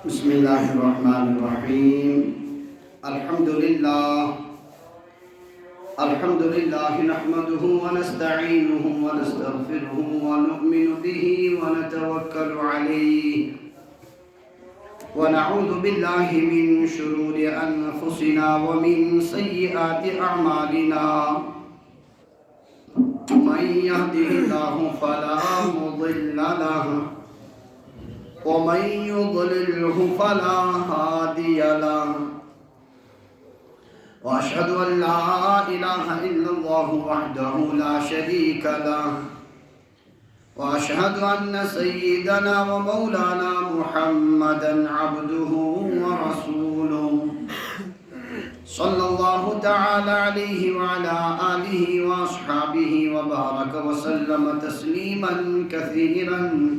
بسم الله الرحمن الرحيم. الحمد لله نحمده ونستعينه ونستغفره ونؤمن به ونتوكل عليه ونعوذ بالله من شرور أنفسنا ومن سيئات أعمالنا. من يهده الله فلا مضل له ومن يضلله فلا هادي له، وأشهد أن لا إله إلا الله وحده لا شريك له، وأشهد أن سيدنا ومولانا محمدا عبده ورسوله صلى الله تعالى عليه وعلى آله وأصحابه وبارك وسلم تسليما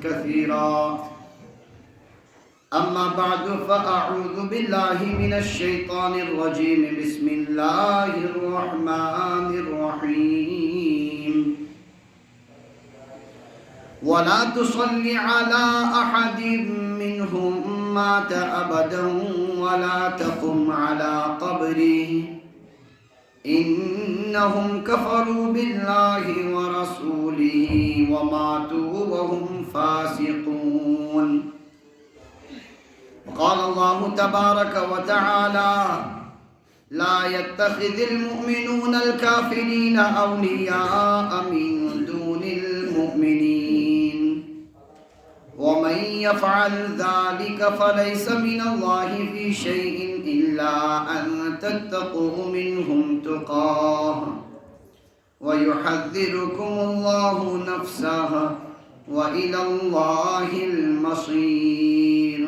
كثيرا. أما بعد فأعوذ بالله من الشيطان الرجيم. بسم الله الرحمن الرحيم. ولا تصل على أحد منهم مات أبدا ولا تقم على قبره إنهم كفروا بالله ورسوله وماتوا وهم فاسقون. قال الله تبارك وتعالى: لا يتخذ المؤمنون الكافرين أولياء من دون المؤمنين ومن يفعل ذلك فليس من الله في شيء إلا أن تتقوا منهم تقاه ويحذركم الله نفسه وإلى الله المصير.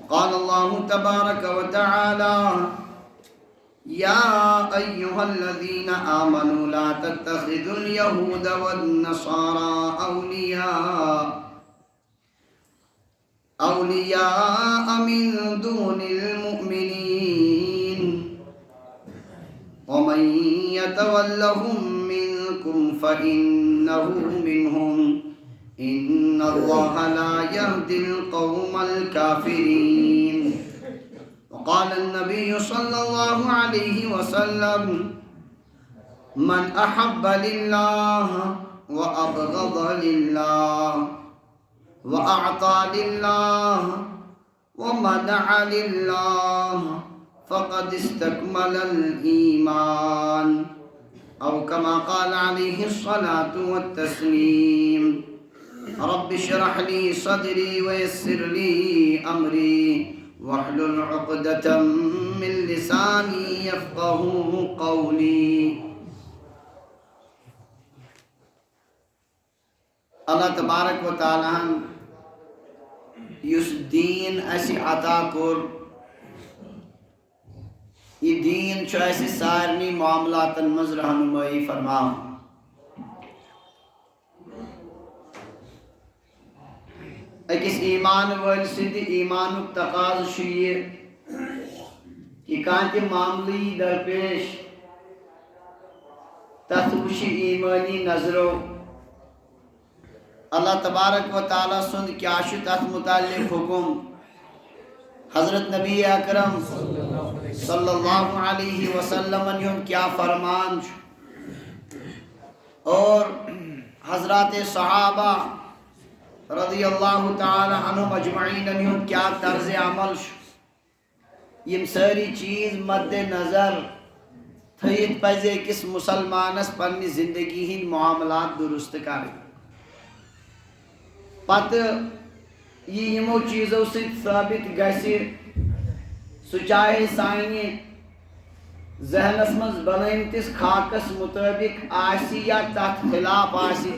قال الله تبارك وتعالى: يا أيها الذين آمنوا لا تتخذوا اليهود والنصارى أولياء من دون المؤمنين ومن يتولهم منكم فإنه منهم إن الله لا يهدي القوم الكافرين. وقال النبي صلى الله عليه وسلم: من أحب لله وأبغض لله وأعطى لله ومنع لله فقد استكمل الإيمان، أو كما قال عليه الصلاة والتسليم. رب اشرح لي صدري ويسر لي أمري واحلل عقدة من لساني يفقهوا قولي. اللہ تبارک و تعالیٰ یس دین اسی عطا کور، یہ دین چھو ایسی سارنی معاملاتن مز رہنمائی فرماؤ. اکس ایمان وال سند ایمان تقاض شیئر کہ کانتی معاملی درپیش تثوشی ایمانی نظرو اللہ تبارک و تعالیٰ سند کیا شو تحت متعلق حکم، حضرت نبی اکرم صلی اللہ علیہ وسلم نے کیا فرمان اور حضرات صحابہ رضی اللہ تعالی عنہ مجمعین نے کیا طرز عمل یم ساری چیز مد نظر تھیت پزے کس مسلمانس پنی زندگی ہند معاملات درست کریں. پتہ یہ یمو چیزوں سے ثابت گژھِ سہ چاہے سانہِ ذہنس مز بنٲیمتِس خاکس مطابق آسی یا تتھ خلاف آسی،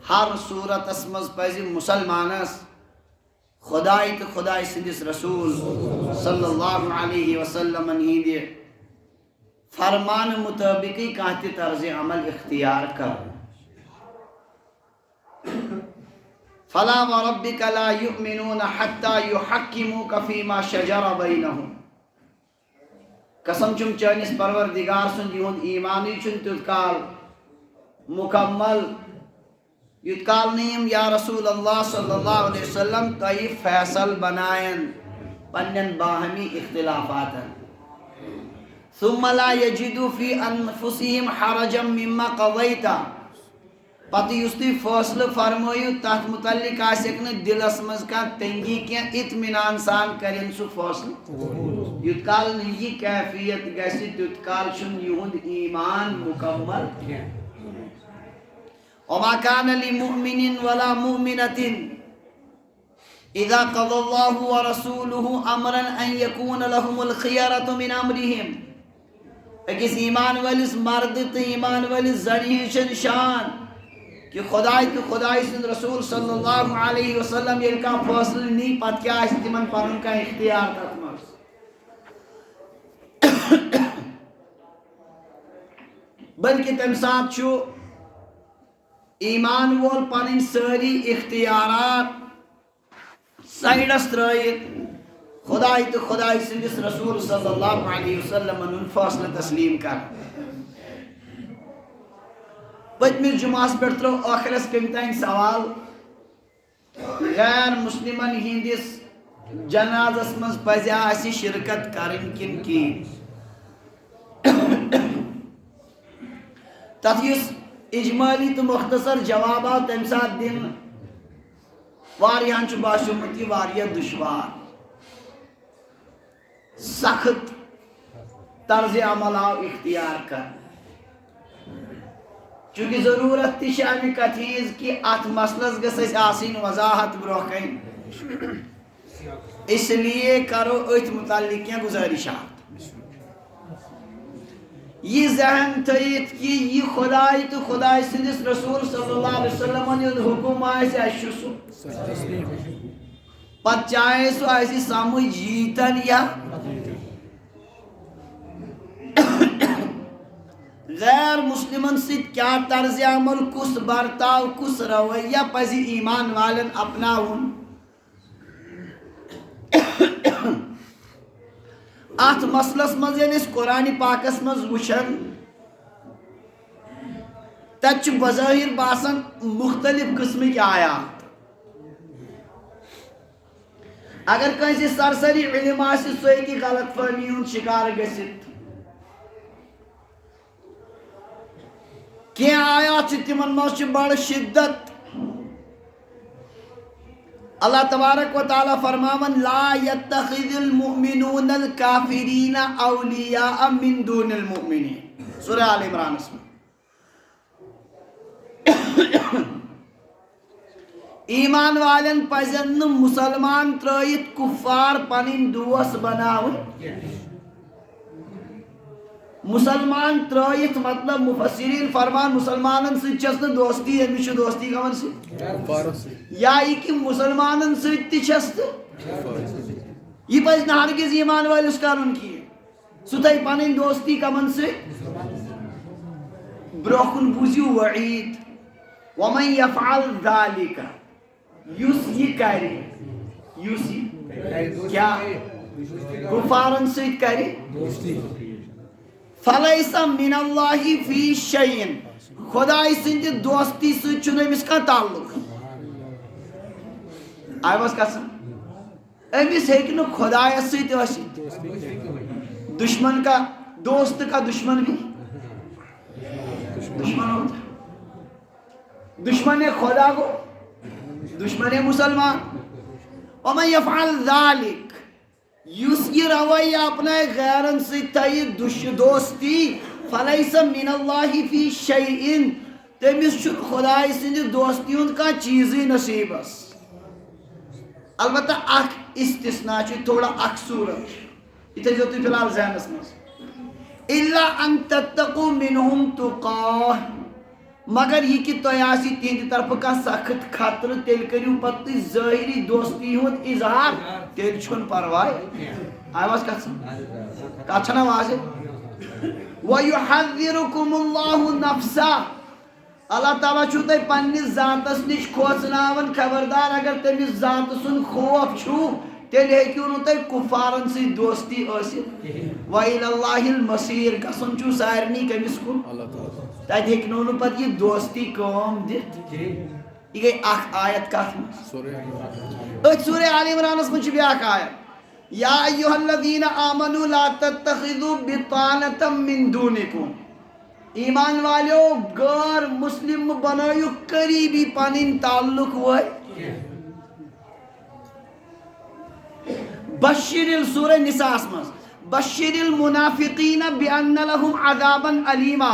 ہر صورتس مز پزِ مسلمانس خدائی تو خدائی سندس رسول صلی اللہ علیہ وسلم ہندِ فرمان مطابقی کانٛہہ تہِ طرز عمل اختیار کر. فلا وربك لا يؤمنون حتى يحكموك فيما شجر بينهم. قسم چھم چانس پروردگار سن یہند ایمانی چھن تیت کال مکمل یوت کال نیم یا رسول اللہ صلی اللہ علیہ وسلم تہ فیصل بنائن پنن باہمی اختلافات ثم لا یجدو فی انفسہم حرجا مما قضیتا پتہ یس تھی فیصلہ فرمائیو تات متعلق آسک نا دلس مز کا تنگی کیا اطمینان سان کرن سو فیصلہ یوت کال نی کیفیت گسی تیوت کال چھن یہند ایمان مکمل وما كان لمؤمن ولا مؤمنة إذا قضى الله ورسوله أمرا أن يكون لهم الخيارة من أمرهم اکس ایمان والس مرد تو ایمان والس زنی ہن شان کہ خدای سند رسول صلی اللہ علیہ وسلم یل کا فیصلہ نی پتہ کیا تمن پن کا اختیار تک مز بلکہ تم سات چھو ایمان وول پن ساری اختیارات سائڈس ترائیت خدای تو خدای سندس رسول صلی اللہ علیہ وسلم ان فیصلہ تسلیم کر پتمس جمعہ پہ ترو آخرس کم تین سوال غیر مسلمن ہندس جنازس مز پزیا اسی شرکت کرن کن کی تتھ یس اجمالی تو مختصر جوابات تم سات دن واریاہن چھ باسیومت یہ واریاہ دشوار سخت طرز عمل آو اختیار کر چونکہ ضرورت تھی امی کتھیز کہ ات مسلس گھس آسن وضاحت برہ کن اس لیے کرو ات متعلق کیا گزارشات یہ ذہن تھیت کہ یہ خدای تو خدای سندس رسول صلی اللہ علیہ وسلم ہند حکم آئے اسہ سو پتہ چاہے سو ایسی سمجھ جیتن یا غیر مسلمن سید کیا طرز عمل کس برتاو کس رویہ پزی ایمان والن اپناون ات مسلس مز یعنی قرآن پاکس مز وچھن تچ بظاہر باسن مختلف قسم کی آیات اگر کنسی سرسری علم آسی سوئی کی غلط فہمی ہون شکار گسید کی آیات تمن مز بڑ شدت اللہ تبارک و تعالی فرماون لا يتخذ المؤمنون الكافرین اولیاء من دون المؤمنین سورہ آل عمران اس میں ایمان والن پزن مسلمان ترائیت کفار پنن دوست بناون مسلمان ترائیت مطلب مفسرین فرمان مسلمانن سے چسن دوستی ہے مشو دوستی کمن سے یا یہ کہ مسلمانن سے چست یہ پس نہ ہرگز ایمان والے اس کارن کی ستائی پنن دوستی کمن سے بروکن بوزیو وعید ومن یفعل ذالک یوس یہ کری یوسی کیا کفارن سے کری فلیس من اللہ فی شیئن خدای سند دوستی سے چھنے امس کا تعلق آئی بس قسم امس ہیکن خدای سے دشمن کا دوست کا دشمن بھی دشمن ہوتا دشمن خدا کو دشمن مسلمان ومن یفعل ذالک یس یہ رویہ اپنا غیرن سے تائی دوستی فلیس من اللہ فی شیئن تمس خدای سند دوستیون کا چیزی نصیب اس البتہ اخ استثناء تھوڑا اخ صورت اتنے جو فی الحال ذہنس مز الا ان تتقوا منہم تقاہ مگر یہ کہ تو آسی تہند طرف کا سخت خطر تیل کریو پتہ ظاہری دوستی ہند اظہار تیل چھن پروائے آواز کچھنا واضح وَيُحَذِّرُكُمُ اللَّهُ نَفْسَهُ اللہ تعالیٰ چھو تے پنیس ذاتس نش کھوچناون خبردار اگر تمس ذات سن خوف چھو تیل ہے کیوں نو تے کفارن سے دوستی اسی وَإِلَى اللَّهِ الْمَصِيرِ قسم چھو سارنی کمس کن تیت ہیکنو نو پت یہ دوستی کام دیت یہ گئی اخ آیت کات مز سورہ آل عمران اس مجھ بیاک آیت یا ایوہ الذین آمنوا لا تتخذوا بطانة من دونکم ایمان والیو غیر مسلم بنائیو قریبی پانین تعلق ہوئے بشر سورہ نساء مز بشر المنافقین بان لهم عذابا علیما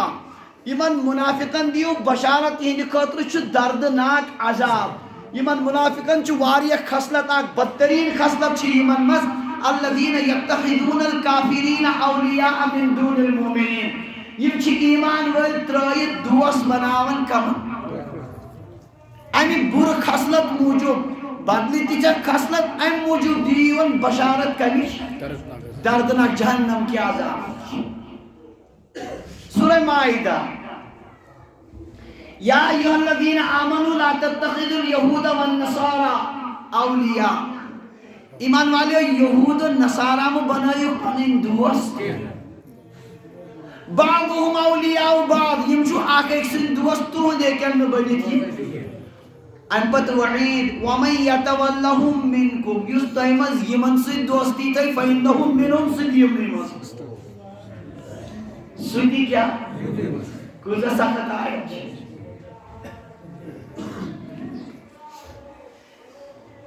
یمن منافقن دیو بشارت ہند خاطر چھ دردناک عذاب یمن منافقن چھ واریہ خصلت اک بدترین خصلت چھ یمن مز الذین یتخذون الکافرین اولیاء من دون المؤمنین یم چھ ایمان ول ترائیت دوست بناون کم امی بر خصلت موجود بدلی تیچا خصلت ام موجود دیون بشارت کمیش دردناک جہنم کی عذاب سورہ مائدہ یا ایوہ الذین آمنوا لا تتخذوا اليہود والنصارى اولیاء ایمان والے یہود و نصارہ میں بنائیو پنین دوست بعضهم اولیاء بعض یم چھو آکھ ایک سن دوستو دیکھن میں بنی تھی ان پت وعید ومن یتولہم منکم یس تیمز یمن سے دوستی تھی فإنہم منہم سے یمنیمز سنی کیا کچھ سخت آئے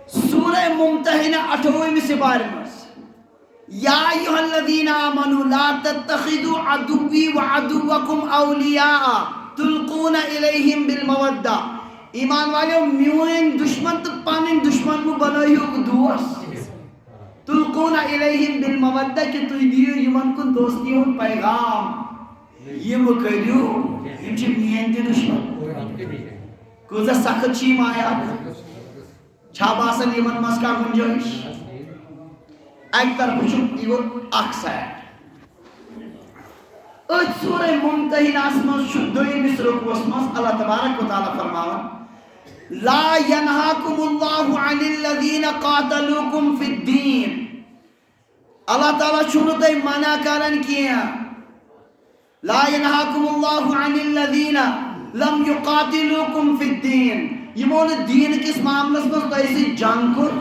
سورہ ممتحنہ 28 سپارے مز یا ایوہ الذین آمنوا لا تتخذوا عدوی وعدوکم اولیاء تلقون الیہم بالمودہ ایمان والیو میوین دشمن تو پانین دشمن مو بنائیو دوست تلقون الیہم بالمودہ کہ تو دیو یمن کن دوستیوں پیغام یہ مکریو یم چھ مین دی دشمن کوزا سخت چیم آیا چھا باسن یمن مسکا گنجائش ایک طرف چھو یہ اکسائر اچھ سورہ ممتحنہ اسمس شدوئی مصرق واسمس اللہ تبارک و تعالی فرماون لا ینہاکم اللہ عن الذین قاتلوکم فی الدین اللہ تعالی چھوڑو تے منع کرن کیا لا ینہاکم اللہ عن الذین لم یقاتلوکم فی الدین یہ مول دین کس معاملس میں تیسی جنگ کر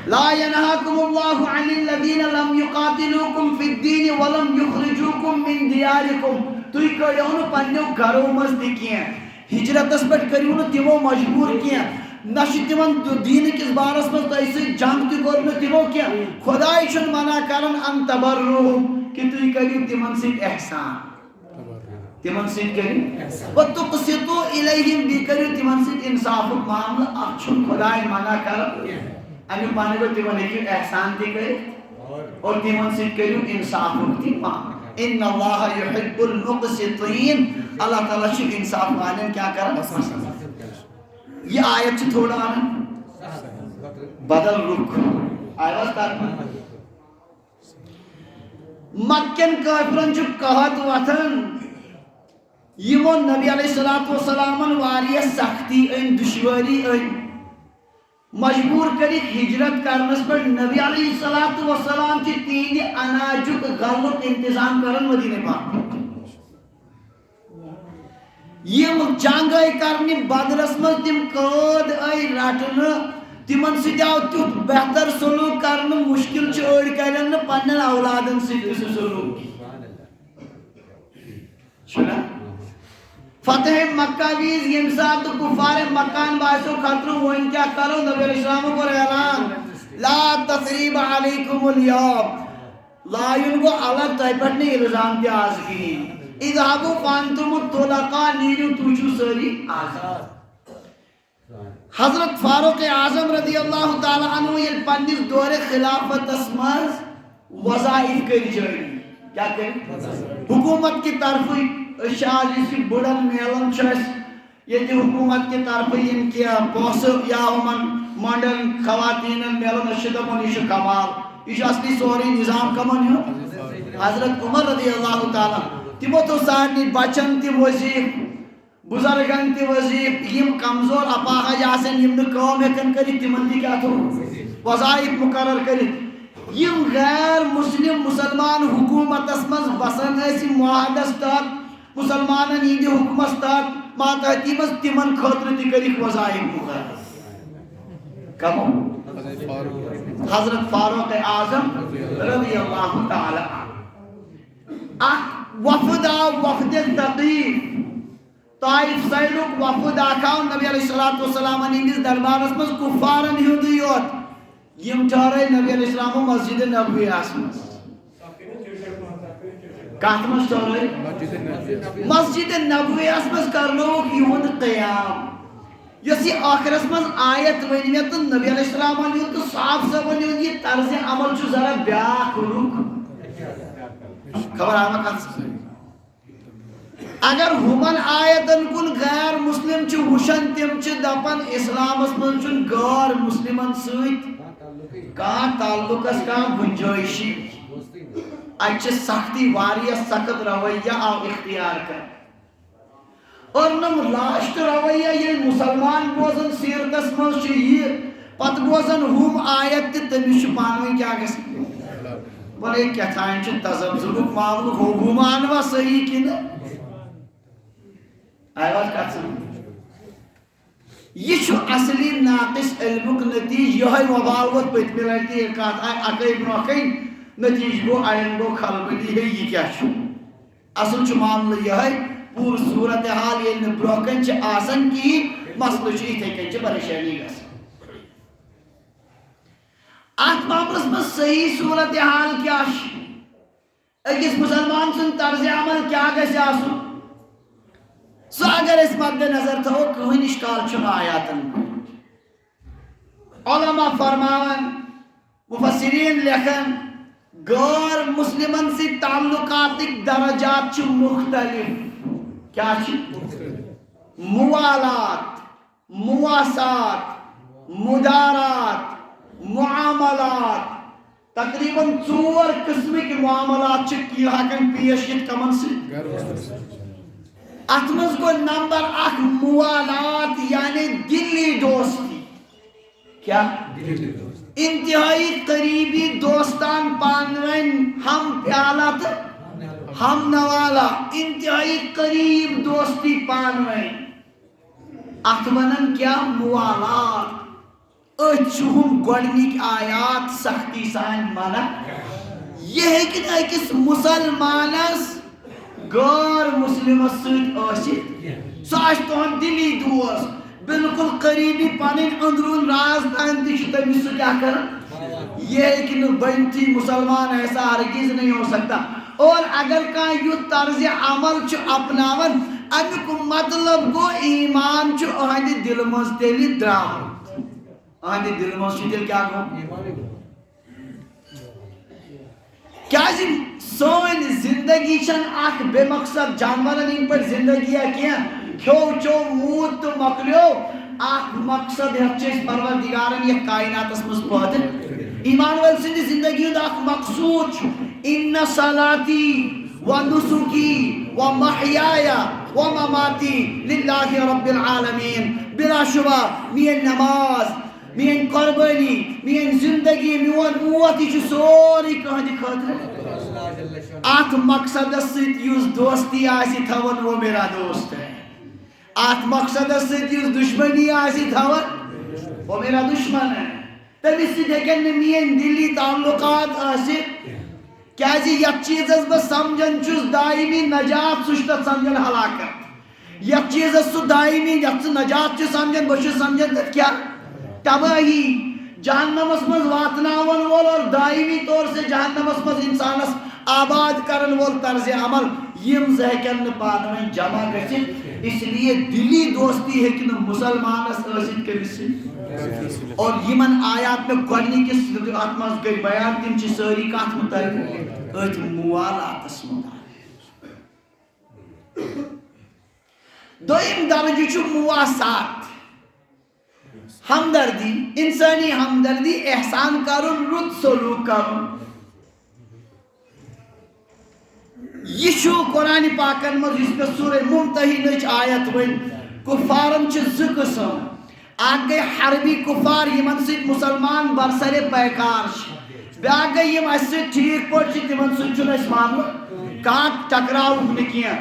لا ینہاکم اللہ عن الذین لم یقاتلوکم فی الدین ولم یخرجوکم من دیارکم تو ہی کریونو پنیو گھرو مزدی کیا ہجرت اس پر کریونو تیمو مجبور کیا نشی تیمن دین کس بارس میں تیسی جنگ تی کرنے تیمو کیا خدای شن منع کرن ان تبرروہم کہ تو ہی کریو تیمن سے احسان تیمن سے کریو وَتُقْسِطُوا إِلَيْهِمْ بِكَرِو تیمن سے انصاف معاملہ اچھن خدای منع کرن امی پانے کو تیمن ایک احسان دی گئے اور تیمن سے کریو انصاف ہوتی ماں ان اللہ یحب المقسطین اللہ تعالیٰ شک انصاف مانن کیا کرن یہ آیت سے تھوڑا آنا بدل رکھ آیت تاک مکن کافرن جو کہت وطن یمو نبی علیہ السلام واریہ سختی این دشواری این مجبور کری ہجرت کرنس پر نبی علیہ السلام کی تین اناجک غلط انتظام کرن مدینہ پاک یہ جنگ آئی کرنی بدرس میں تم قد آئی رٹن تمن سے جاؤ تیت بہتر سلوک کرن مشکل چھوڑ کرن پنن اولادن سے سلوک سنا فتح مکہ ویز یمسات کفار مکان باعثو خطروں وہ ان کیا کرو نبی علیہ السلام کو اعلان لا تثریب علیکم اليوم لا ان کو الگ طیبت نے الزام دیا آز کی اذهبوا فانتم الطلقاء نیرو توچو سری آزاد حضرت فاروق اعظم رضی اللہ تعالی عنہ یہ پندس دور خلافت اسماز وظائف کری جائیں کیا کریں حکومت کی طرف شاہ جیسی بڑن میلن چھس یہ دی حکومت کی طرف ان کیا پوس یا ہمن مانڈن خواتین میلن شدم انیش کمال اس اصلی سوری نظام کمن ہو حضرت عمر رضی اللہ تعالی تیمو تو سارنی بچن تی وظیف بزرگن تی وظیف یم کمزور اپاہا جاسن یم نکوم ہکن کری تیمن دی کیا تو وظائف مقرر کری یم غیر مسلم مسلمان حکومت اسمز بسن ایسی معاہدہ ستاد مسلمانن ہی دی حکومت ستاد ماتحتی مز تمن خاطر تہ کرک وظائف مقرر کمو حضرت فاروق اعظم رضی اللہ تعالی عنہ وفد آو وفد تقیف طائف سیلک وفد آکاو نبی علیہ السلام ہندس دربارس مز کفارن ہندی یوت یم ٹھہرے نبی علیہ السلام مسجد نبوی آسمس کات مز ٹھہرے مسجد نبوی آسمس کرنوک یہود قیام یسی آخرس مز آیت ونی تو نبی علیہ السلام ونیو تو صاف صاف ونیو یہ طرز عمل چھو ذرا بیاک رک خبر آما کت اگر ہمن آیتن کن غیر مسلم چھ وشن تم چھ دپن اسلامس من چھ غیر مسلمن سیت کان تعلقس کان گنجائشی اچھ سختی واریہ سخت رویہ آو اختیار کر اور نم لاشت رویہ یہ مسلمان بوزن سیرتس من چھ یہ پت بوزن ہم آیت تمیش پانوی کیا گس بلے کیا تھائن چھ تزبزلک معامل حکومانوا صحیح کی نا آیوات کاتسن یہ چھو اصلی ناقص علمک نتیج یہی وبالوت پیت ملتی کات اکی بروکی نتیج گو آئین گو خلبلی ہے یہ کیا چھو اصل چھو معامل یہی پور صورتحال یہ بروکن چھ آسن کی مسئلہ چھو ایتے کن چھ پریشانی گس آت معاملس میں صحیح صورتحال کیا چھو اکس مسلمان سن طرز عمل کیا گس آسو سو اگر اس مد نظر تھو کوئی اشکال چھنا آیاتن علماء فرماون مفسرین لکھن غیر مسلمن سے تعلقات درجات چھ مختلف کیا چھ موالات مواسات مدارات معاملات تقریباً 4 قسم کے معاملات چھ کی حقن پیشیت کمن سے اتمز کو نمبر 1 موالات یعنی دلی دوستی کیا انتہائی قریبی دوستان پانوین ہم پیالات ہم نوالا انتہائی قریب دوستی پانوین اتمنن کیا موالات اچھوم گوڑنک آیات سختی سائن مانا یہ ہے کہ ایکس مسلمانس غیر مسلم سید آسید سو آج تو ہم دلی دوست بالکل قریبی پانین اندرون راز تائن تشتہ بھی سو کیا کرن یہ ہے کہ بنتی مسلمان ایسا ہرگز نہیں ہو سکتا اور اگر کہاں یو طرز عمل چو اپناون امی کو مطلب کو ایمان چو آہاں دل مزدلی درام آہاں دل مزدلی کیا کہو کیا سون زندگی چھن آکھ بے مقصد جانورن ان پر زندگی ہے کیا کھو چو موت تو مکلیو آکھ مقصد ہے چیز پروردگارن یہ کائنات اس مصبحت ایمان ویل سندی زندگی ہوں آکھ مقصود چھو ان صلاتی و نسکی و محیایا و مماتی للہ رب العالمین بلا شبہ مین نماز مین قربانی مین زندگی میون موتی چھو سوری کہاں دکھاتا آت مقصد سید یوز دوستی آسی تھون وہ میرا دوست ہے آت مقصد سید یوز دشمنی آسی تھون وہ میرا دشمن ہے تب اس سے دیکھیں مین دلی تعلقات آسی کیا جی یک چیز اس بس سمجھن چوز دائمی نجات سوشتت سمجھن حلاکت یک چیز اس سو دائمی یک سے نجات چو سمجھن بشو سمجھن تک کیا تباہی جہنم اسمز واتناون وول اور دائمی طور سے جہنم اسمز انسان اس آباد کرن وول طرز عمل یم زہکن پانویں جمع گسد اس لیے دلی دوستی ہے کہ مسلمان اس ارسد کے بسی اور یمن آیات میں گوڑنی کس آتماز گئی بیان تم چی ساری کات متعلق ایت موالات اسم دویم درجہ چھو مواسات ہمدردی انسانی ہمدردی احسان کرن رد سلوک کرن یہ شو قرآن پاکن مز اس میں سورہ ممتحنہ آیت ون کفارن چھ زقسم آگے حربی کفار یمن سید مسلمان برسر پیکار بیاگے یم اس سے ٹھیک پوچھ تمن سن چھ اس معاملہ کانٹ ٹکراو نکیاں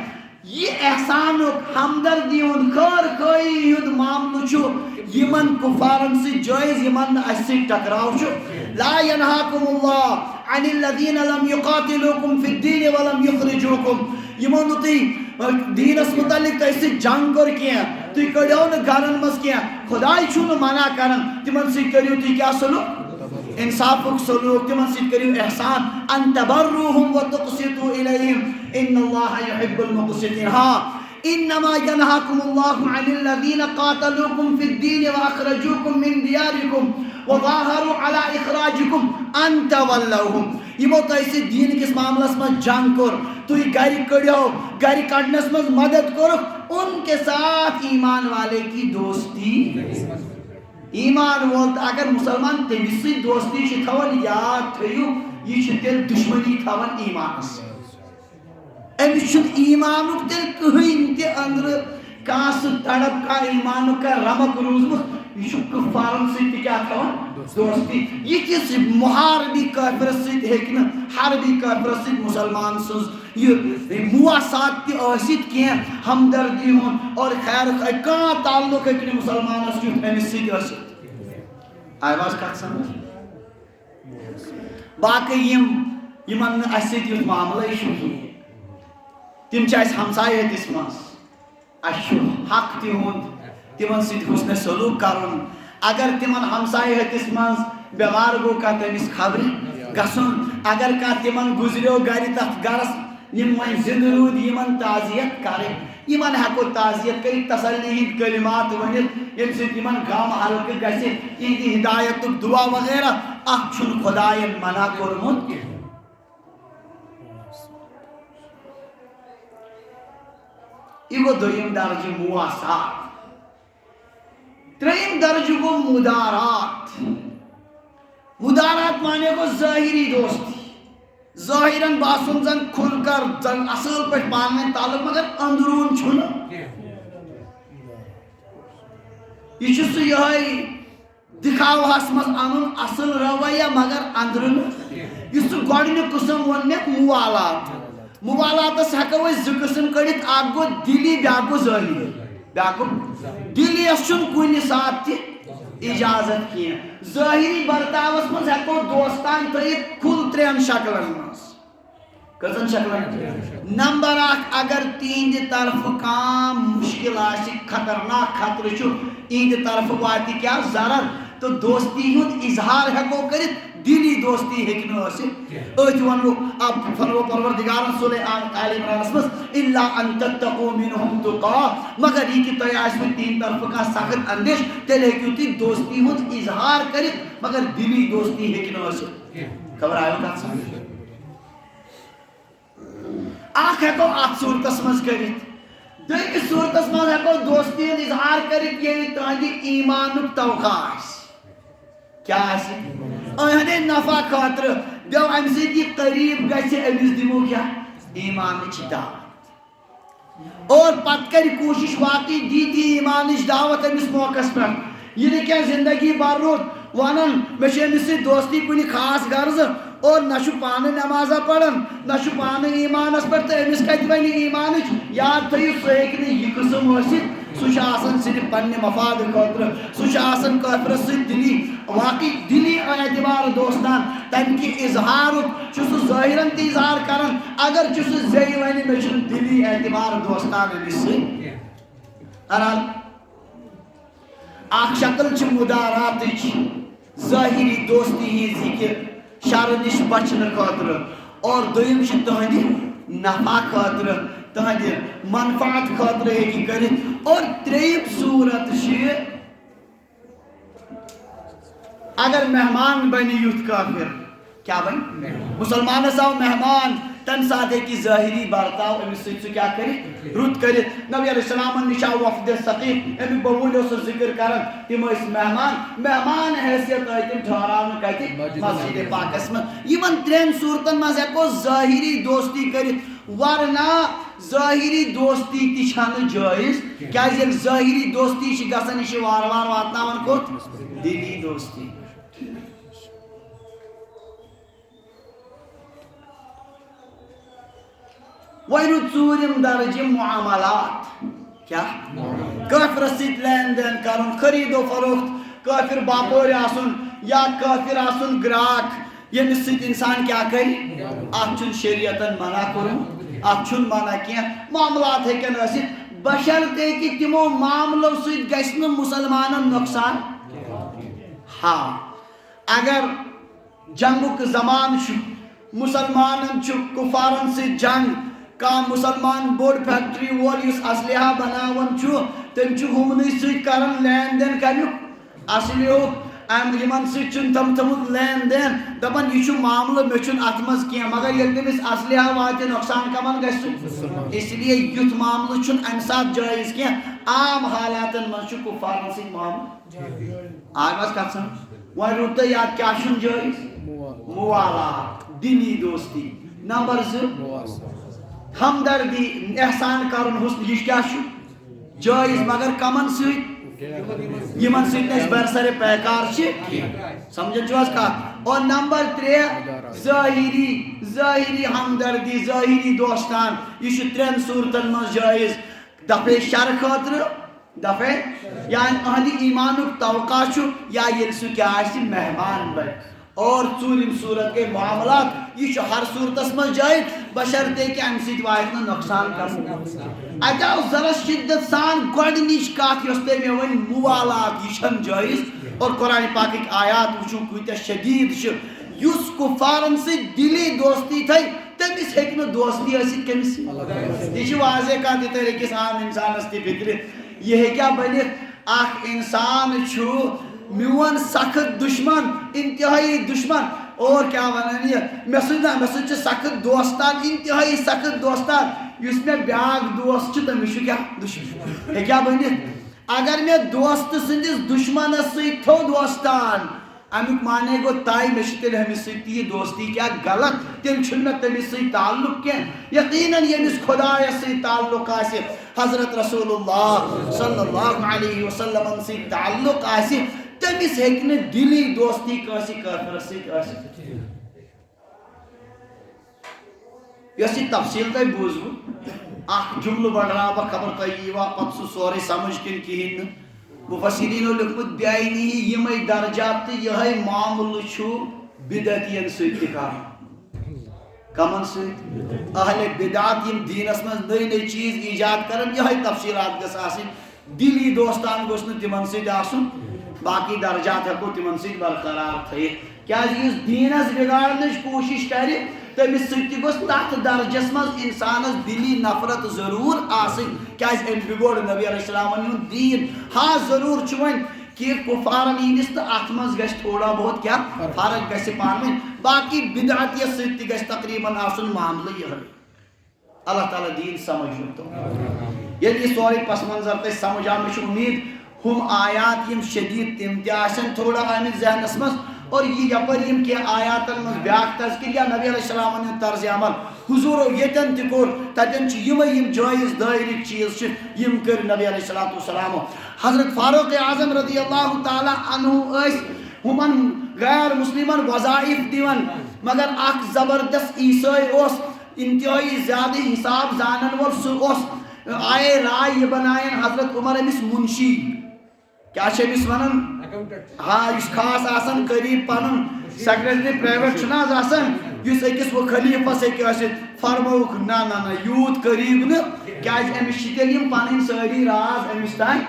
یہ احسانک ہمدردی ہند خیر خواہی ہند معاملہ چھو یمن کفارن سے جائز یمن اس سے ٹکراؤ چھو لا ینہاکم اللہ عن الذین لم یقاتلوکم فی الدین ولم یخرجوکم یمن تی دینس متعلق تو سے جنگ کر کیا تی کڑیو نہ گھرن مز کیا خدای چھو نہ منع کرن تمن سے کریو تی کیا سلوک انصافک سلوک تمن سے کریو احسان ان تبروہم وتقسطوا الیہم ان اللہ یحب المقسطین ہاں انما ینہاکم اللہ عن الذین قاتلوکم فی الدین واخرجوکم من دیارکم وظاہروا علی اخراجکم ان تولوہم یمو تو ایسے دین کس معاملس میں جنگ کر تو یہ گھر کڑیو گھر کڑنس میں مدد کرو ان کے ساتھ ایمان والے کی دوستی ایمان وولت اگر مسلمان تمسی دوستی چھ تھون یاد تھیو یہ چھ تیل دشمنی تھون ایمانس امس چھ ایمانک تیل کہیں تے اندر کاس تڑپ کا ایمانک کا رمک روزمت یہ چھ کفارن سے کیا تھون دوستی یہ چیز محاربی کافر سے ہیکن حربی کافر سے مسلمان سز یہ مواسات تی آسید کیا ہمدردی ہون اور خیر کان تعلق ہے کہ مسلمان اس کی امس سے آسید آواز کات سمجھ باقی یمن اسید یہ معاملہ شکی تم چاہیس ہمسائے تس ماس اشو حق تی ہون تمن سے حسن سلوک کرن اگر تمن ہمسائے ہتس مز بیمار گو کا تمس خبر گسن اگر کا تمن گزریو گھر تک گرس یم زند رود یمن تعزیت کرے یمن ہیکو تعزیت کری تسلی ہند کلمات ونت یم سے یمن غم ہلکہ گژھِ یہندِ ہدایت دعا وغیرہ اخ چھن خدایَن منع کورمت یہ گو دویم درجہ مواسات تریم درجہ کو مدارات مدارات مانے کو ظاہری دوستی ظاہراً باسن زن کھل کر زن اصل پہ پاننے تعلق مگر اندرون چھنا یہ چھو یہائی دکھاو حسمت انن اصل رویہ مگر اندرون یہ سو گوڑنے قسم وننے موالات موالات اس حقا وہ زی قسم کڑیت آگ گو دلی بیاگ گو ظاہری بیاگ گو دلی اس چھن کوئی ساتھ تی اجازت کیا ظاہری برتاوس من ہیکو دوستان ترید کھل ترین شکلن مز کزن شکلن نمبر اک اگر تین طرف کام مشکل آسی خطرناک خطر چھو این طرف واتی کیا ضرر تو دوستی ہند اظہار ہیکو کرت دلی دوستی ہیکنو آسی ایت ونو اب فرو پروردگارن سورہ آل عمران اس الا ان تتقوا منهم تقا مگر یہ کہ تو آس میں تین طرف کا سخت اندیش تیلے کیوں تی دوستی ہند اظہار کرت مگر دلی دوستی ہیکنو آسی خبر آئیو کات سامنے آنکھ ہے کو آت صورتس مز کرت دوئی صورتس مز ہے کو دوستی ہند اظہار کرت یہ تاندی ایمانک توقع آس کیا آسی انہیں نفع خاطر جو امسی کی قریب گئے امس دمو کیا ایمان چی دعوت اور پت کر کوشش واقعی دی تھی ایمان چی دعوت امس موقع پر یہ نہیں کیا زندگی بار روت وانن میں امس سے دوستی کنی خاص غرض اور نشو پانے نمازہ پڑھن نشو پانے ایمان اس پر تو امس کہتی بینی ایمان چی یاد تھئی سویک نے یہ قسم ہوسید سوچ آسن صرف پنی مفاد خاطر سوچ آسن کافر سے دلی واقعی دلی اعتبار دوستان تم کی اظہار چسو ظاہرن تی اظہار کرن اگر چسو زیوانی میں چن دلی اعتبار دوستان اس سے ارال آخ شکل چھ مدارات چھ ظاہری دوستی ہی ذکر شرنش بچن خاطر اور دویم چھ تہندی نفع خاطر تہندی منفعت خاطر ہے کی کرت اور تریم صورت چھ اگر مہمان بنی یوت کافر کیا بنی مسلمان ساو مہمان تن ساتھے کی ظاہری بارتاو امس سے کیا کرت رود کرت نبی علیہ السلام نشا وفد ثقیف امی بولیو سے ذکر کرن تم اس مہمان حیثیت آئی تم ٹھہراؤن کہتی مسجد پاک اسم یمن ترین صورتن مز کو ظاہری دوستی کرت ورنہ ظاہری دوستی تشان جائز کیا یہ ظاہری دوستی چھ گسن چھ وار وار واتناون کوت دلی دوستی وۄنۍ ژوٗرِم درجہِ معاملات کیا کٲفرس سۭتۍ لین دین کرُن خرید و فروخت کٲفر باپٲرۍ آسُن یا کٲفر آسُن گراک ییٚمِس سۭتۍ اِنسان کیٛاہ کرِ اتھ چھُنہٕ شریعتن منع کوٚرمُت اتھ چھُنہٕ منع کینٛہہ معاملات ہیٚکن ٲسِتھ بشرطے کہِ تِمو معاملو سۭتۍ گژھِ نہٕ مُسلمانن نۄقصان ہاں اگر جنگُک زمانہٕ چھُ مُسلمانن چھُ کُفارن سۭتۍ جنگ کانٛہہ مُسلمان بوٚڑ فیکٹری وول یُس اسلحہ بناوان چھُ تٔمۍ چھُ ہُمنٕے سۭتۍ کران لین دین کمیُک اصلیُک یِمن سۭتۍ چھُنہٕ تِم تھوٚمُت لین دین دپان یہِ چھُ معاملہٕ مےٚ چھُنہٕ اتھ منٛز کینٛہہ مگر ییٚلہِ تٔمِس اسلحہ واتہِ نۄقصان کمن گژھِ سُہ اس لیے یُتھ معاملہٕ چھُنہٕ امہِ ساتہٕ جٲیز کینٛہہ عام حالاتن منٛز چھُ کُفارن سۭتۍ معاملہٕ آے حظ کتھ سمجھ وۄنۍ روٗد تۄہہِ یاد کیٛاہ چھُنہٕ جٲیز موالات دِلی دوستی نمبر 2 ہمدردی احسان کرُن حسن یہِ کیٛاہ چھُ جٲیز مگر کمن سۭتۍ یِمن سۭتۍ نہٕ أسۍ برسرِ پیکار چھِ کینٛہہ سمجھان چھِو حظ کتھ اور نمبر 3 ظٲہری ہمدردی ظٲہری دوستان یہِ چھُ 3 صوٗرتن منٛز جٲیز دفعے شر خٲطرٕ دفعے یعنی أہنٛدِ ایٖمانُک توقع چھُ یا ییٚلہِ سُہ کیٛاہ آسہِ مہمان بنہِ اور ژوٗرِم صوٗرت گٔے معاملات یہِ چھُ ہر صوٗرتس منٛز جٲیز بشرطے کہِ امہِ سۭتۍ واتہِ نہٕ نۄقصان کرُن اتہِ آو ذرا شدت سان گۄڈنِچ کتھ یۄس تۄہہِ مےٚ ؤنۍ موالات یہِ چھنہٕ جٲیز اور قرآن پاکٕکۍ آیات وٕچھو کۭتیاہ شدیٖد چھِ یُس کُفارن سۭتۍ دِلی دوستی تھایہِ تٔمِس ہیٚکہِ نہٕ دوستی ٲسِتھ کٔمِس سۭتۍ یہِ چھِ واضح کتھ یہِ ترِ أکِس عام انسانس تہِ فِکرِ یہِ ہیٚکیٛاہ بٔنِتھ اکھ انسان چھُ میون سخت دشمن انتہٲیی دشمن اور کیٛاہ ونان یہِ مےٚ سۭتۍ چھِ سخت دوستان انتہٲیی سخت دوستان یُس مےٚ بیٛاکھ دوست چھُ تٔمِس چھُ کیٛاہ دشمن ہیٚکیٛاہ بٔنِتھ اگر مےٚ دوستہٕ سٕنٛدِس دشمنس سۭتۍ تھوٚو دوستان امیُک معنے گوٚو طے مےٚ چھِ تیٚلہِ أمِس سۭتۍ تہِ یہِ دوستی کیٛاہ غلط تیٚلہِ چھُنہٕ مےٚ تٔمِس سۭتۍ تعلُق کینٛہہ یقیٖنن ییٚمِس خۄدایس سۭتۍ تعلُق آسہِ حضرت رسول اللہ صلی اللہ علیہ وسلمن سۭتۍ تعلُق آسہِ تٔمِس ہیٚکہِ نہٕ دِلی دوستی کٲنٛسہِ کٲفرس سۭتۍ ٲسِتھ یۄس یہِ تفصیٖل تۄہہِ بوٗزوٕ اکھ جملہٕ بڑراو بہٕ خبر تۄہہِ ییٖوا پتہٕ سُہ سورُے سمجھ کِنہٕ کِہیٖنۍ نہٕ مُفسریٖنو لیوٗکھمُت بیعینی یِمے درجات تہٕ یِہے معاملہٕ چھُ بِدعتِین سۭتۍ تہِ کرُن کمن سۭتۍ اہلِ بدعت یِم دیٖنس منٛز نٔے نٔے چیٖز ایجاد کران یِہے تفصیٖلات گٔژھ آسٕنۍ دِلی دوستان گوٚژھ نہٕ تِمن سۭتۍ آسُن باقی درجات ہیٚکو تِمن سۭتۍ برقرار تھٲیِتھ کیٛازِ یُس دیٖنس بِگاڑنٕچ کوٗشش کرِ تٔمِس سۭتۍ تہِ گوٚژھ تتھ درجس منٛز انسانس دِلی نفرت ضروٗر آسٕنۍ کیٛازِ أمۍ بِگوڑ نبی علیہ السلامن ہُنٛد دیٖن ہاں ضروٗر چھُ وۄنۍ کہ کُفارن یِنس تہٕ اتھ منٛز گژھِ تھوڑا بہت کیٛاہ فرق گژھِ پانہٕ ؤنۍ باقی بدعتیس سۭتۍ تہِ گژھِ تقریٖباً آسُن معاملہٕ یِہے اللہ تعالیٰ دیٖن سمجھ تو ییٚلہِ یہِ سورُے پس منظر تۄہہِ سمجھ آو مےٚ چھُ اُمید ہُم آیات یِم شدیٖد تِم تہِ آسن تھوڑا آمٕتۍ ذہنس منٛز اور یہِ یپٲرۍ یِم کینٛہہ آیاتن منٛز بیٛاکھ تذکِر یا نبی علیہ السلامن ہُنٛد طرزِ عمل حضوٗرو ییٚتٮ۪ن تہِ کوٚر تتٮ۪ن چھِ یِمے یِم جٲیز دٲیرٕکۍ چیٖز چھِ یِم کٔرۍ نبی علیہ الصلوٰتُ وسلامو حضرت فاروق اعظم رضی اللہ تعالیٰ عنہ ٲسۍ ہُمن غیر مسلمن وظائف دِوان مگر اکھ زبردست عیٖسٲے اوس انتہٲیی زیادٕ حساب زانن وول سُہ اوس آیے راے یہِ بنایَن حضرت عمر أمِس مُنشی کیٛاہ چھِ أمِس ونان ہاں یُس خاص آسان قریٖب پنُن سیکرٹری پرایویٹ چھُنہ حظ آسان یُس أکِس وۄنۍ خلیٖفس ہیٚکہِ ٲسِتھ فرمووُکھ نہ نہ نہ یوٗت قریٖب نہٕ کیٛازِ أمِس چھِ تیٚلہِ یِم پنٕنۍ سٲری راز أمِس تانۍ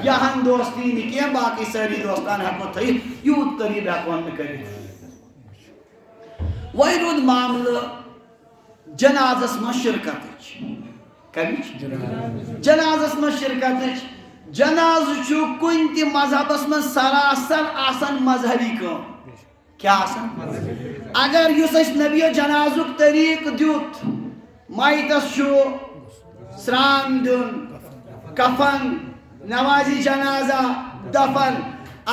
یہِ ہن دوستی نہٕ کینٛہہ باقٕے سٲری دوستان ہیٚکو تھٲیِتھ یوٗت قریٖب ہیٚکہون نہٕ کٔرِتھ وۄنۍ روٗد معاملہٕ جنازس منٛز شرکتٕچ کمِچ جنازس منٛز شرکتٕچ جنازٕ چھُ کُنہِ تہِ مذہبس منٛز سراسر آسان مذہبی کٲم کیٛاہ آسان اگر یُس اَسہِ نبیو جنازُک طریٖقہٕ دیُت میتس چھُ سرٛان دیُن کفن نمازِ جنازہ دفن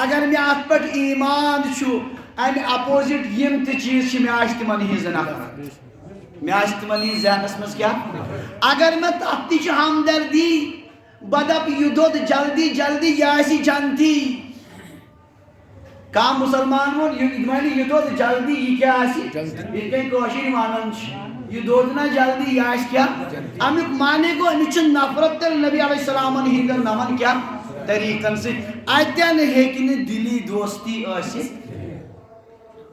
اگر مےٚ اتھ پٮ۪ٹھ ایٖمان چھُ امہِ اپوزِٹ یِم تہِ چیٖز چھِ مےٚ آسہِ تِمن ہِنٛز نفرت مےٚ آسہِ تِمن ہِنٛز ذہنس منٛز کیٛاہ اگر مےٚ تتھ تہِ چھِ ہمدردی بہٕ دپہٕ یہِ دۄد جلدی جلدی یہِ آسہِ جنتی کانٛہہ مُسلمان ووٚن یہِ دۄد جلدی یہِ کیٛاہ آسہِ یِتھ کٔنۍ کٲشِرۍ ونان چھِ یہ دودنا جلدی یہ کیا امیک معنی گو امیچ نفرت تل نبی علیہ السلام ہندن نمن کیا طریقن سے اتن ہیکن دلی دوستی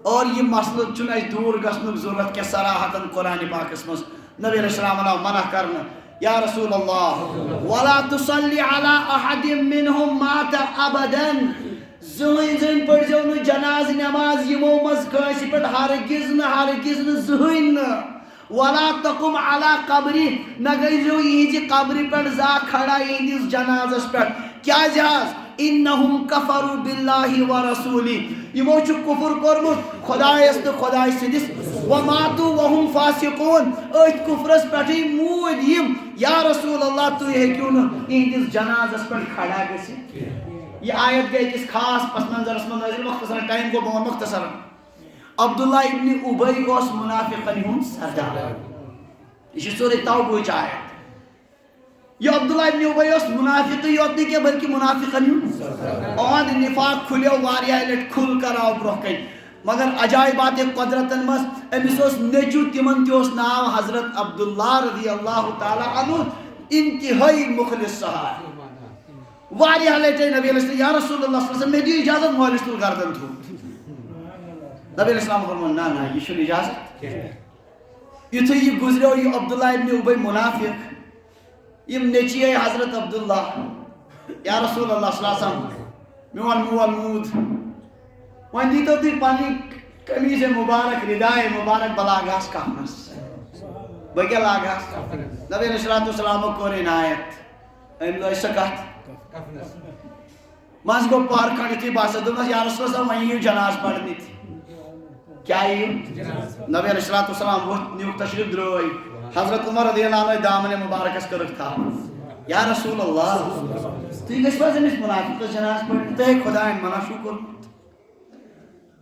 اور یہ مسئلہ چھ دور گھنک ضرورت کی صراحتن قرآن پاکس مز نبی علیہ السلام منع کرنا یا رسول اللہ ولا تصلی علی احد منهم مات ابدا زہین پڑھو نو جناز نماز یمو مز کانسی پہ ہرگز نہ زہین ولا تقم علی قبری نہ گئیو یہ قبر پہ زا کھڑا یہندس جنازس پہ کیا جاز انہم کفروا باللہ ورسولی یمو چھ کفر کورمت خدایس تو خدای سندس وماتوا وهم فاسقون ایت کفرس پٹھی مود یم یا رسول اللہ تو ہیکیو نہ یہندس جنازس پہ کھڑا گسی یہ آیت گئی کس خاص پس منظرس من نازل مختصر ٹائم کو بہت مختصر عبداللہ ابن ابی اس منافقن ہن سردار یہ سورہ توبہ کی آیت یہ عبداللہ ابن ابی اس منافق یوت نہیں کہ بلکہ منافقن ہن اور نفاق کھلیو واریاں لٹ کھل کر آو برکن مگر عجائب بات قدرتن مس امس اس نیچو تمن تہ اس ناو حضرت عبداللہ رضی اللہ تعالی عنہ انتہائی مخلص صحابی واریاں لٹے نبی علیہ السلام یا رسول اللہ صلی اللہ علیہ وسلم میں دی اجازت مالش تو گردن تھو نبی علیہ السلام فرمان نا یہ چھن اجازت یہ تو یہ گزریو یہ عبداللہ ابن ابی منافق یہ نیچی ہے حضرت عبداللہ یا رسول اللہ صلی اللہ علیہ وسلم میوان مول مود وہاں دی تو تیر پانی کمیز مبارک ردائے مبارک بلاغاس کافنس بگیا لاغاس نبی علیہ السلام کو عنایت ایم لو سکت ماز کو پار کھڑی تھی باسا دونس یا رسول اللہ وہیں یہ جناز پڑھنی تھی کیا یہ نبی علیہ السلام وہ نیوک تشریف دروئی حضرت عمر رضی اللہ عنہ دامن مبارک اس کرک تھا یا رسول اللہ تو یہ کس بات اس منافق تو جناز پڑھنی تو ایک خدا ان منع شو کرمت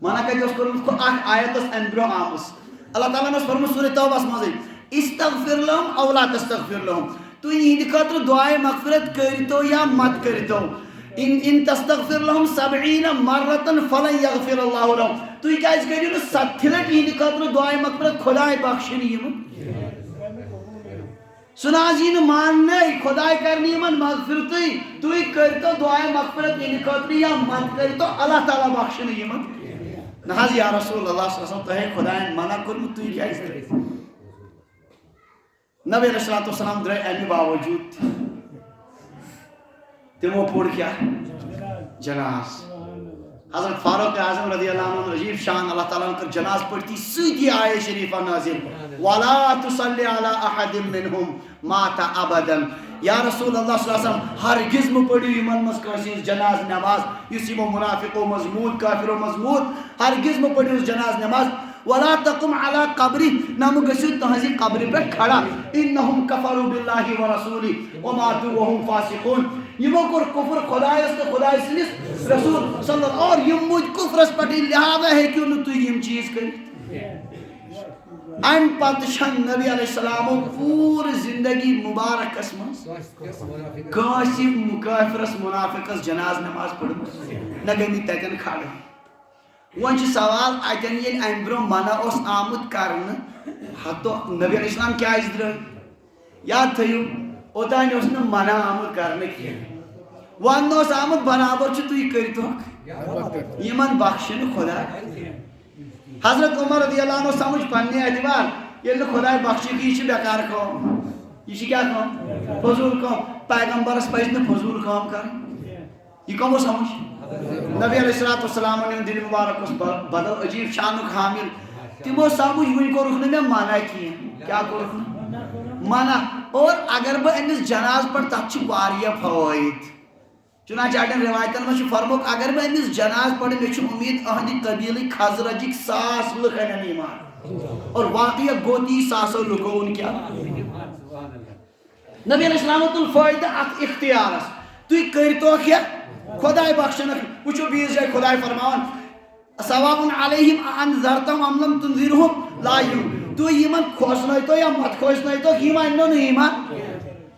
منع کہ جس کرمت کو آیت اس اندرو آمس اللہ تعالیٰ نے فرمود سورہ توبہ اس مزید استغفر لهم او لا تستغفر لهم تو یہ خاطر دعائے مغفرت کرتو یا مت کرتو ان تستغفر لهم 70 مرة فلن يغفر الله لهم تو یہ کیا کریو 70 لٹ یہ خاطر دعائے مغفرت خدائے بخشنی یمن سنازین ماننے خدائے کرنی یمن مغفرتی تو یہ کرتو دعائے مغفرت یہ خاطر یا مت کرتو اللہ تعالی بخشنی یمن نحاظ یا رسول اللہ صلی اللہ علیہ وسلم تو ہے خدائے منع کرمت تو یہ کیا کرتو نبی علیہ السلام درائے امی باوجود تمو پوڑ کیا جناز حضرت فاروق اعظم رضی اللہ عنہ عجیب شان اللہ تعالیٰ نے جناز پڑھتی سیدھی آئے شریفہ نازل وَلَا تُصَلِّ عَلَىٰ أَحَدٍ مِّنْهُمْ مَاتَ أَبَدًا یا رسول اللہ صلی اللہ علیہ وسلم ہرگز مو پڑھی یمن مز کانسی جناز نماز یس یمو منافق و مضمود کافر و مضمود ہرگز مو پڑھی اس جناز نماز ولا تقم على قبری نام گسو تہذی قبر پہ کھڑا انہم کفروا باللہ ورسولی وماتوا وهم فاسقون یمو کر کفر خدای است خدای سنس رسول صلی اللہ اور یم مجھ کفر اس پٹی لہذا ہے کیوں نہ تو یم چیز کر ان پتشن نبی علیہ السلام پور زندگی مبارک اسم کاسی مکافرس منافقس جناز نماز پڑھ نہ گئی تتن کھڑا وہاں سوال اتن یہ ام برو منع اس آمد کرن حتو نبی علیہ السلام کیا ازدر یاد تھیو اوتانی اس نے منع آمد کرنے کی وہاں اس آمد برابر چھو تو یہ کری تو یہ من بخشن خدا حضرت عمر رضی اللہ عنہ سمجھ پنی اعتبار یہ لوگ خدا بخشی کی یہ بیکار کام یہ کیا کام فضول کام پیغمبر اس پیش نے فضول کام کر یہ کام وہ سمجھ نبی علیہ السلام نے دل مبارک اس بدل عجیب شانک حامل تمو سمجھ وہی کو رکھنے میں مانا کی کیا کو رکھنا مانا اور اگر بہ امس جناز پر تک واریاہ فوائد چنانچہ اڑین روایتن میں فرموک اگر بہ امس جناز پڑھ مے امید اہندی قبیلی خزرجک 100 لوگ ہیں ایمان اور واقعہ گوتی 100 لوگوں ان کیا نبی علیہ السلام الفائدہ اختیار تو کرتو کیا خدای بخشنک وچو بیس جائے خدای فرمان سواء علیہم انذرتم ام لم تنذرهم لا یؤمنون تو ایمان کھوسنائی تو یا مت کھوسنائی تو ایمان نو ایمان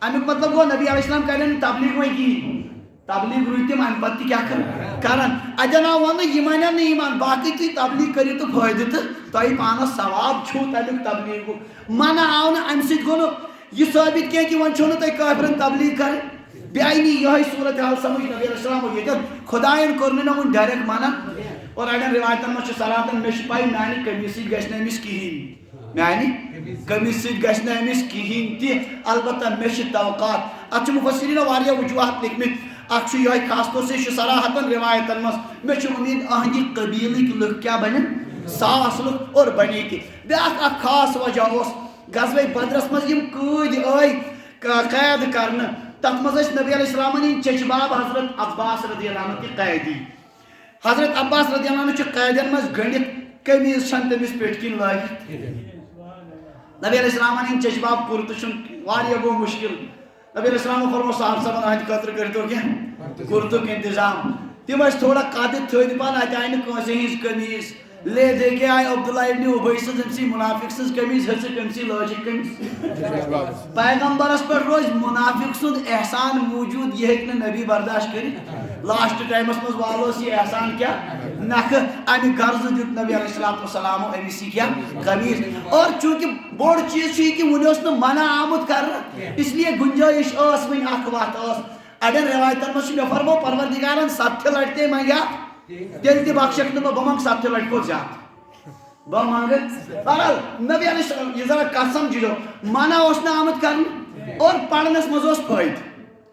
امیک مطلب وہ نبی علیہ السلام کہنے تبلیغ میں کی تبلیغ روی تم ام پتہ کیا کران اتن آو ون یہ مانن ایمان باقی تھی تبلیغ کرو تو فائدہ تو تہ پانس ثواب چھو تمیک تبلیغ منع آو نا ام سۭتۍ گوٚو نہٕ یہ ثٲبت کینٛہہ کہ وۄنۍ چھو نہٕ تۄہہِ کافرن تبلیغ کرٕنۍ بیٚیہِ آیہِ نہٕ یِہوٚے صوٗرت حال سمجھ نبی علیہ السلام ییٚتٮ۪ن خۄدایَن کوٚر نہٕ وۄنۍ ڈایریکٹ منع اور اڑٮ۪ن رِوایتن منٛز چھُ صراحتن مےٚ چھِ پاے میانہِ قمیٖض سۭتۍ گژھِ نہٕ أمِس کِہیٖنۍ میانہِ قمیٖض سۭتۍ گژھِ نہٕ أمِس کِہیٖنۍ تہِ البتہ مےٚ چھِ توقعات اتھ چھِ مُفسریٖنو واریاہ وجوہات لیکھمٕتۍ اکھ چھُ یِہوٚے خاص طور سے یہِ چھُ صراحتن رِوایتن منٛز مےٚ چھِ اُمید أہنٛدِ قبیٖلٕکۍ لُکھ کیٛاہ بنن ساس لُکھ اور بنے تہِ بیٛاکھ اکھ خاص وجہ اوس غزوہ بدرس منٛز یِم قۭدۍ آے قید کرنہٕ تتھ منٛز ٲسۍ نبی علیہ السلامن ہٕنٛدۍ چچہِ باب حضرت عباس رضی اللہ عنہ تہِ قیدی حضرت عباس رضی اللہ عنہ چھُ قیدین منٛز گٔنڈِتھ قمیٖض چھنہٕ تٔمِس پیٚٹھۍ کِنۍ لٲگِتھ نبی علیہ السلامن ہٕنٛدۍ چچہِ باب کُرتہٕ چھُنہٕ واریاہ گوٚو مُشکل نبی علیہ السلامو فرمو صاحب صاحبن أہنٛدِ خٲطرٕ کٔرۍتو کینٛہہ کُرتُک انتظام تِم ٲسۍ تھوڑا قدٕ تھٔدۍ پہن اتہِ آیہِ نہٕ کٲنٛسہِ ہٕنٛز قمیٖض لے دے کے آئے عبداللہ ابن ابی سٕنٛز أمسٕے منافق سٕنٛز قمیٖض ہیٚژٕکھ أمسٕے لٲجِکھ قمیٖض پیغمبرس پٮ۪ٹھ روزِ منافق سُنٛد احسان موٗجوٗد یہِ ہیٚکہِ نہٕ نبی برداشت کٔرِتھ لاسٹ ٹایمس منٛز والوس یہِ احسان کیٛاہ نکھٕ امہِ غرضہٕ دیُت نبی علیہ الصلوٰتُ وسلامو أمِس یہِ کیٛاہ قمیٖض اور چوٗنٛکہِ بوٚڑ چیٖز چھُ یہِ کہِ وُنہِ اوس نہٕ منع آمُت کرنہٕ اس لیے گُنجٲیِش ٲس وٕنہِ اکھ وتھ ٲس اڑٮ۪ن رِوایتن منٛز چھُ مےٚ فرمو پروردِگارن 7 لٹہِ تے منٛگیاتھ تیٚلہِ تہِ بخشکھ نہٕ بہٕ منٛگہٕ 7 لٹہِ کھۄتہٕ زیادٕ بہٕ منٛگہٕ بہرحال نبی علیہ السلام یہِ ذرا کتھ سمجھِو منع اوس نہٕ آمُت کرنہٕ اور پرنس منٛز اوس فٲیدٕ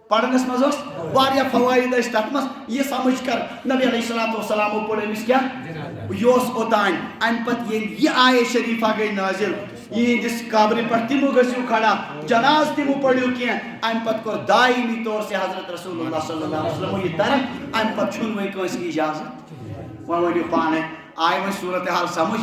پرنس منٛز اوس واریاہ فوٲیِد ٲسۍ تتھ منٛز یہِ سمجھ کر نبی علیہ الصلوٰتُ وسلامو پوٚر أمِس کیٛاہ یہِ اوس اوٚتانۍ امہِ پتہٕ ییٚلہِ یہِ آیے شریٖفہ گٔے نٲزِل یِہنٛدِس قبرِ پٮ۪ٹھ تِمو گٔژھِو کھڑا جناز تِمو پٔرِو کینٛہہ امہِ پتہٕ کوٚر دایمی طور سے حضرت رسول اللہ صلی اللہ علیہ وسلم یہِ طرف امہِ پتہٕ چھُنہٕ وۄنۍ کٲنٛسہِ اجازت وۄنۍ ؤنِو پانے آیہِ وۄنۍ صوٗرت حال سمجھ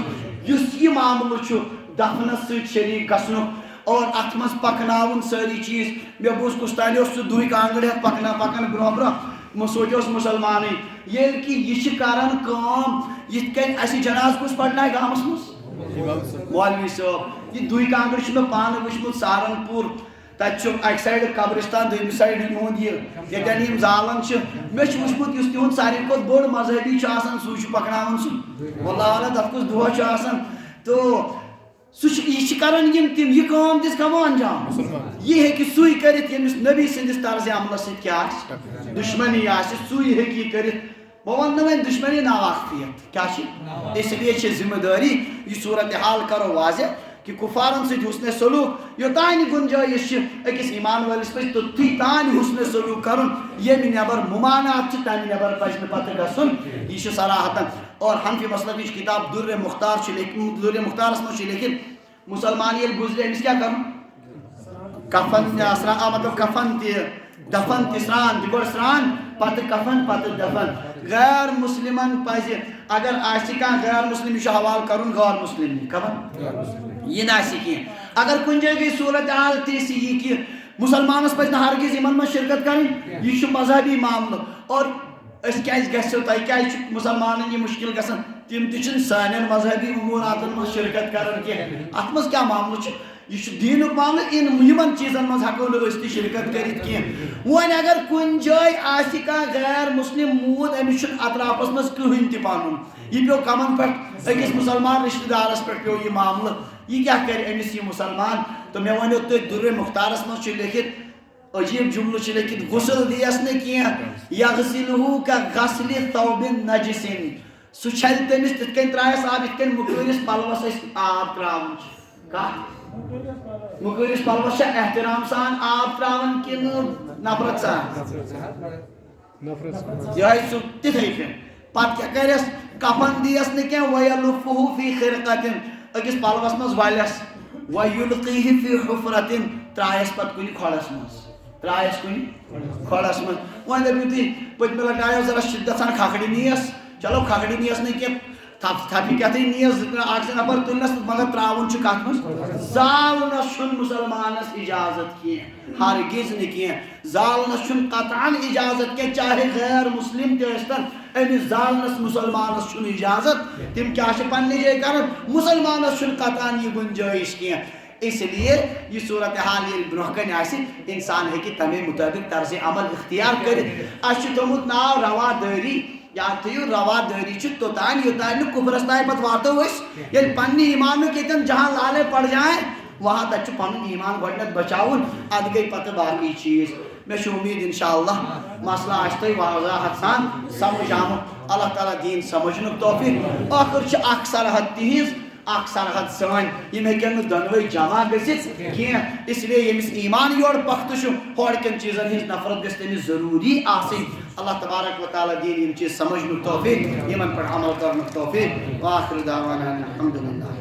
یُس یہِ معاملہٕ چھُ دفنس سۭتۍ شریٖک گژھنُک اور اتھ منٛز پکناوُن سٲری چیٖز مےٚ بوٗز کُس تانۍ اوس سُہ دُہہِ کانٛگٕر ہٮ۪تھ پکان برونٛہہ برونٛہہ سُہ تہِ اوس مُسلمانٕے ییٚلہِ کہِ یہِ چھِ کران کٲم یِتھ کٔنۍ اسہِ جناز کُس پرنایہِ گامس منٛز مولوی صٲب یہِ دُہہِ کانٛگٕر چھُ مےٚ پانہٕ وٕچھمُت سہارنپوٗر تتہِ چھُ اکہِ سایڈٕ قبرستان دوٚیمہِ سایڈٕ یِہُنٛد یہِ ییٚتٮ۪ن یِم زالان چھِ مےٚ چھُ وٕچھمُت یُس تِہُنٛد ساروی کھۄتہٕ بوٚڑ مذہبی چھُ آسان سُے چھُ پکناوان سُہ واللہ اعلیٰ تتھ کُس دۄہ چھُ آسان تو سُہ چھُ یہِ چھِ کران یِم تِم یہِ کٲم دِژ کمو انجام یہِ ہیٚکہِ سُے کٔرِتھ ییٚمِس نبی سٕنٛدِس طرزِ عملس سۭتۍ کیٛاہ آسہِ دُشمنی آسہِ سُے ہیٚکہِ یہِ کٔرِتھ بہٕ ونہٕ نہٕ وۄنۍ دُشمنی ناواقفیت کیٛاہ چھِ اس لیے چھِ ذمہٕ دٲری یہِ صوٗرت حال کرو واضح کہ کفارن سۭتۍ حُسنِ سلوٗک یوٚتانۍ گُنجٲیِش چھِ أکِس ایٖمان وٲلِس پزِ توٚتتھٕے تانۍ حُسنِ سلوٗک کرُن ییٚمہِ نٮ۪بر مُمانات چھِ تمہِ نٮ۪بر پزِ نہٕ پتہٕ گژھُن یہِ چھُ صراحتن اور حنفی مسلکٕچ کِتاب دُرِ مختار چھِ لیکھمٕژ دُرِ مختارس منٛز چھُ لیکھِتھ مُسلمان ییٚلہِ گُزرِ أمِس کیٛاہ کرُن کفن مطلب کفن تہِ دفن تہِ سرٛان تہِ گۄڈٕ سرٛان پتہٕ کفن پتہٕ دفن غیر مُسلِمن پزِ اگر آسہِ کانٛہہ غیر مُسلِم یہِ چھُ حوالہٕ کرُن غٲر مُسلِمنٕے خبر یہِ نہٕ آسہِ کینٛہہ اگر کُنہِ جایہِ گٔے صوٗرت حال تِژھ یہِ کہِ مُسلمانس پزِ نہٕ ہرگز یِمن منٛز شرکت کرٕنۍ یہِ چھُ مذہبی معاملہٕ اور أسۍ کیٛازِ گژھو تۄہہِ کیٛازِ چھُ مُسلمانن یہِ مُشکِل گژھان تِم تہِ چھِنہٕ سانٮ۪ن مذہبی اموٗراتن منٛز شرکت کران کینٛہہ اتھ منٛز کیٛاہ معاملہٕ چھُ یہ دیٖنُک معاملہٕ یِمن چیٖزن منٛز ہٮ۪کو نہٕ أسۍ تہِ شرکت کٔرِتھ کینٛہہ وۄنۍ اگر کُنہِ جایہِ آسہِ کانٛہہ غیر مُسلِم موٗد أمِس چھُنہٕ اطرافس منٛز کٕہٕنۍ تہِ پنُن یہِ پیوٚو کمن پٮ۪ٹھ أکِس مُسلمان رشتہٕ دارس پٮ۪ٹھ پیوٚو یہِ معاملہٕ یہِ کیٛاہ کرِ أمِس یہِ مُسلمان تہٕ مےٚ ؤنِو تُہۍ دُرِ مختارس منٛز چھُ لیکھِتھ عجیٖب جُملہٕ چھِ لیکھِتھ غُسل دِیس نہٕ کینٛہہ یغسلہُ کغسلِ ثوبٍ نجسٍ سُہ چھلہِ تٔمِس تِتھ کٔنۍ ترٛایس آب یِتھ کٔنۍ مُکٲرِس پلوس أسۍ آب ترٛاوان چھِ کتھ مُکٲرِس پلوس چھا احترام سان آب ترٛاوان کِنہٕ نفرت سان یِہوٚے سُہ تِتھَے کٔنۍ پتہٕ کیٛاہ کَرٮ۪س کفن دِیس نہٕ کینٛہہ وَیَلُفُہُ فی خِرقَتٍ أکِس پلوس منٛز وَلٮ۪س وَیُلقیہِ فی حُفرَتٍ ترٛایس پتہٕ کُنہِ کھۄڈس منٛز ترٛایس کُنہِ کھۄڈس منٛز وۄنۍ دٔپِو تُہۍ پٔتمہِ لٹہِ آیو ذرا شِدَژَن کھکھڑِ نیس چلو کھکھڑِ نیس نہٕ کینٛہہ تھپہِ کیٛاہتھٕے نیس اکھ زٕ نفر تُلنس مگر ترٛاوُن چھُ کتھ منٛز زالنس چھُنہٕ مُسلمانس اِجازت کینٛہہ ہرگز نہٕ کینٛہہ زالنس چھُنہٕ قطعن اِجازت کینٛہہ چاہے غیر مُسلِم تہِ ٲسۍتن أمِس زالنس مُسلمانس چھُنہٕ اِجازت تِم کیٛاہ چھِ پننہِ جایہِ کران مُسلمانس چھُنہٕ قطعن یہِ گُنجٲیِش کینٛہہ اس لیے یہ صورتحال یہ برہ کن آسہِ انسان ہیکہِ تمے مطابق طرز عمل اختیار کٔرِتھ اَسہِ چھُ تھوٚمُت ناو روادٲری یاد تھٲیِو روادٲری چھُ توٚتانۍ یوٚتانۍ نہٕ کُفرس تانۍ پتہٕ واتو أسۍ ییٚلہِ پننہِ ایٖمانُک ییٚتٮ۪ن جہاں لالے پڑ جائیں وہاں تک چھُ پنُن ایٖمان گۄڈنٮ۪تھ بچاوُن ادٕ گٔے پتہٕ باقٕے چیٖز مےٚ چھُ اُمید انشاءاللہ مسلہٕ آسہِ تۄہہِ وضاحت سان سمجھ آمُت اللہ تعالیٰ دِیِن سمجھنُک توفیٖق ٲخٕر چھِ اکھ سرحد تِہنٛز اکھ سرحد سٲنۍ یِم ہیٚکن نہٕ دۄنوَے جمع گٔژھِتھ کینٛہہ اس لیے ییٚمِس ایٖمان یورٕ پختہٕ چھُ ہورٕ کٮ۪ن چیٖزن ہٕنٛز نفرت گژھِ تٔمِس ضروٗری آسٕنۍ اللہ تبارک و تعالیٰ دِیِن یِم چیٖز سمجھنُک توفیٖق یِمن پٮ۪ٹھ عمل کرنُک توفیٖق وآخر دعوانا الحمدُللہ